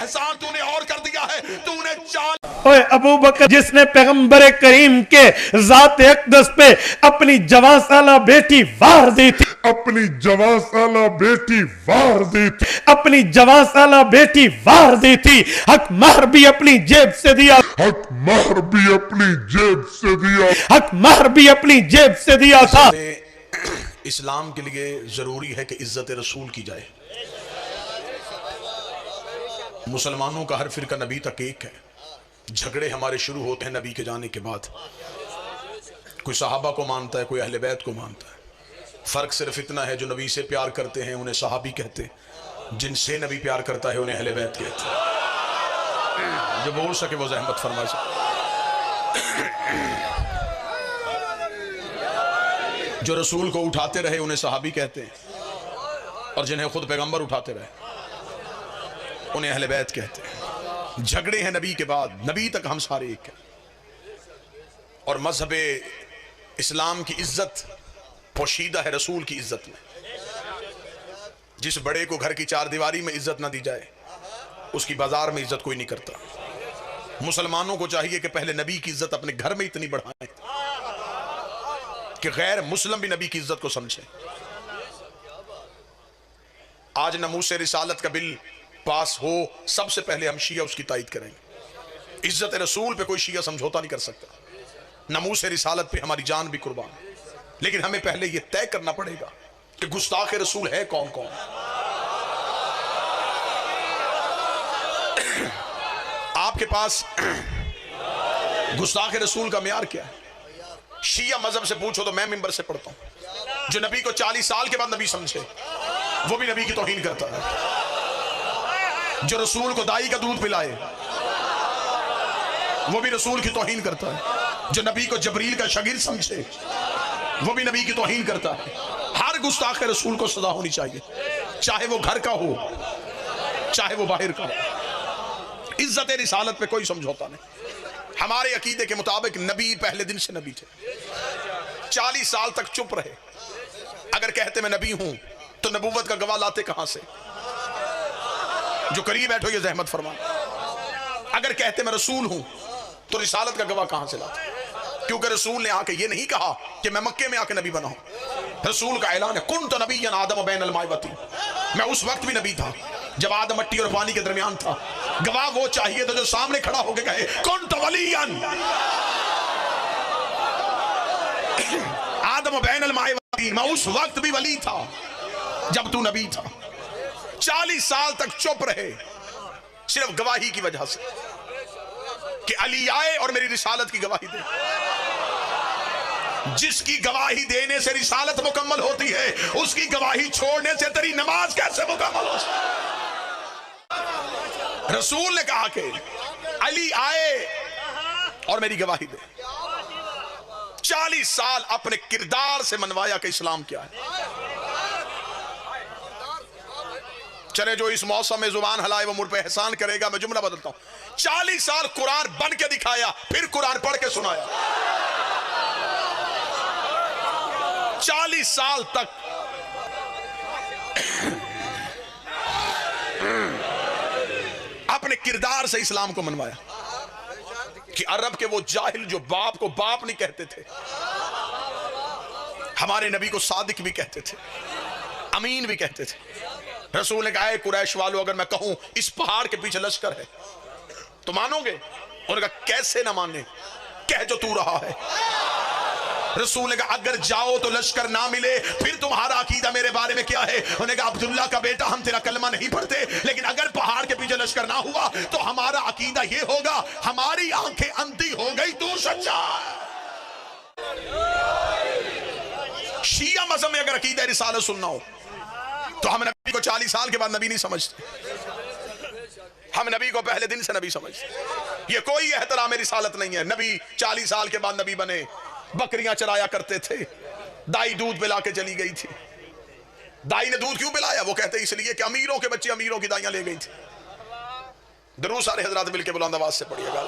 احسان تو نے اور کر دیا ہے، تو نے اوے ابو بکر جس نے پیغمبر کریم کے ذات اقدس پہ اپنی جوان سالہ بیٹی وار دی تھی، اپنی جوان سالہ بیٹی وار دی تھی، اپنی جوان سالہ بیٹی وار دی تھی، حق مہر بھی اپنی جیب سے دیا، حق مہر بھی اپنی جیب سے دیا، حق مہر بھی اپنی جیب سے دیا تھا۔ اسلام کے لیے ضروری ہے کہ عزت رسول کی جائے۔ مسلمانوں کا ہر فرقہ نبی تک ایک ہے، جھگڑے ہمارے شروع ہوتے ہیں نبی کے جانے کے بعد۔ کوئی صحابہ کو مانتا ہے، کوئی اہل بیت کو مانتا ہے۔ فرق صرف اتنا ہے، جو نبی سے پیار کرتے ہیں انہیں صحابی کہتے ہیں، جن سے نبی پیار کرتا ہے انہیں اہل بیت کہتے ہیں۔ جو بول سکے وہ زحمت فرما سکے۔ جو رسول کو اٹھاتے رہے انہیں صحابی کہتے ہیں، اور جنہیں خود پیغمبر اٹھاتے رہے انہیں اہل بیت کہتے ہیں۔ جھگڑے ہیں نبی کے بعد، نبی تک ہم سارے ایک ہیں، اور مذہب اسلام کی عزت پوشیدہ ہے رسول کی عزت میں۔ جس بڑے کو گھر کی چار دیواری میں عزت نہ دی جائے اس کی بازار میں عزت کوئی نہیں کرتا۔ مسلمانوں کو چاہیے کہ پہلے نبی کی عزت اپنے گھر میں اتنی بڑھائیں کہ غیر مسلم بھی نبی کی عزت کو سمجھیں۔ آج ناموس رسالت کا بل پاس ہو، سب سے پہلے ہم شیعہ اس کی تائید کریں گے۔ عزت رسول پہ کوئی شیعہ سمجھوتا نہیں کر سکتا، ناموس رسالت پہ ہماری جان بھی قربان ہے، لیکن ہمیں پہلے یہ طے کرنا پڑے گا کہ گستاخ رسول ہے کون کون۔ آپ کے پاس گستاخ رسول کا معیار کیا ہے؟ شیعہ مذہب سے پوچھو تو میں منبر سے پڑھتا ہوں، جو نبی کو 40 سال کے بعد نبی سمجھے وہ بھی نبی کی توہین کرتا ہے۔ جو رسول کو دائی کا دودھ پلائے وہ بھی رسول کی توہین کرتا ہے۔ جو نبی کو جبریل کا شاگرد سمجھے وہ بھی نبی کی توہین کرتا ہے۔ ہر گستاخ رسول کو سزا ہونی چاہیے، چاہے وہ گھر کا ہو چاہے وہ باہر کا ہو۔ عزت رسالت پہ کوئی سمجھوتا نہیں۔ ہمارے عقیدے کے مطابق نبی پہلے دن سے نبی تھے، 40 سال تک چپ رہے۔ اگر کہتے میں نبی ہوں تو نبوت کا گواہ لاتے کہاں سے؟ جو قریب بیٹھو یہ زحمت فرما۔ اگر کہتے میں رسول ہوں تو رسالت کا گواہ کہاں سے لاتے؟ کیونکہ رسول نے آ کے یہ نہیں کہا کہ میں مکے میں آ کے نبی بنا ہوں۔ رسول کا اعلان ہے کنت نبیا آدم بین الماء والطین، میں اس وقت بھی نبی تھا جب آدم مٹی اور پانی کے درمیان تھا۔ گواہ وہ چاہیے تو جو سامنے کھڑا ہو کے کہے کنت ولیا آدم بین الماء والطین، میں اس وقت بھی ولی تھا جب تو نبی تھا۔ 40 سال تک چپ رہے صرف گواہی کی وجہ سے کہ علی آئے اور میری رسالت کی گواہی دے۔ جس کی گواہی دینے سے رسالت مکمل ہوتی ہے اس کی گواہی چھوڑنے سے تیری نماز کیسے مکمل ہو سکتی؟ رسول نے کہا کہ علی آئے اور میری گواہی دے۔ 40 سال اپنے کردار سے منوایا کہ اسلام کیا ہے۔ چلے جو اس موسم میں زبان ہلائے وہ مجھ پہ احسان کرے گا، میں جملہ بدلتا ہوں۔ 40 سال قرآن بن کے دکھایا، پھر قرآن پڑھ کے سنایا۔ 40 سال تک اپنے کردار سے اسلام کو منوایا کہ عرب کے وہ جاہل جو باپ کو باپ نہیں کہتے تھے، ہمارے نبی کو صادق بھی کہتے تھے، امین بھی کہتے تھے۔ رسول نے کہا اے قریش والو، اگر میں کہوں اس پہاڑ کے پیچھے لشکر ہے تو مانو گے؟ انہوں نے کہا کیسے نہ مانے، کہہ جو تو رہا ہے۔ رسول نے کہا اگر جاؤ تو لشکر نہ ملے پھر تمہارا عقیدہ میرے بارے میں کیا ہے؟ انہوں نے کہا عبداللہ کا بیٹا ہم تیرا کلمہ نہیں پڑھتے، لیکن اگر پہاڑ کے پیچھے لشکر نہ ہوا تو ہمارا عقیدہ یہ ہوگا ہماری آنکھیں اندھی ہو گئی، تو سچا ہے۔ شیعہ مذہب میں اگر عقیدہ رسالت سننا ہو تو ہم نبی کو 40 سال کے بعد نبی نہیں سمجھتے، ہم نبی کو پہلے دن سے نبی سمجھتے۔ یہ کوئی احترام رسالت نہیں ہے۔ نبی 40 سال کے بعد نبی بنے، بکریاں چرایا کرتے تھے، دائی دودھ پلا کے چلی گئی تھی۔ دائی نے دودھ کیوں پلایا؟ وہ کہتے اس لیے کہ امیروں کے بچے امیروں کی دائیاں لے گئی تھی۔ درود سارے حضرات مل کے بلند آواز سے پڑھیے گا۔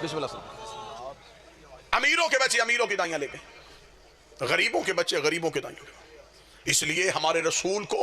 بسم اللہ۔ امیروں کے بچے امیروں کی دائیاں لے گئے، غریبوں کے بچے غریبوں کے دائیاں لے گئے۔ اس لیے ہمارے رسول کو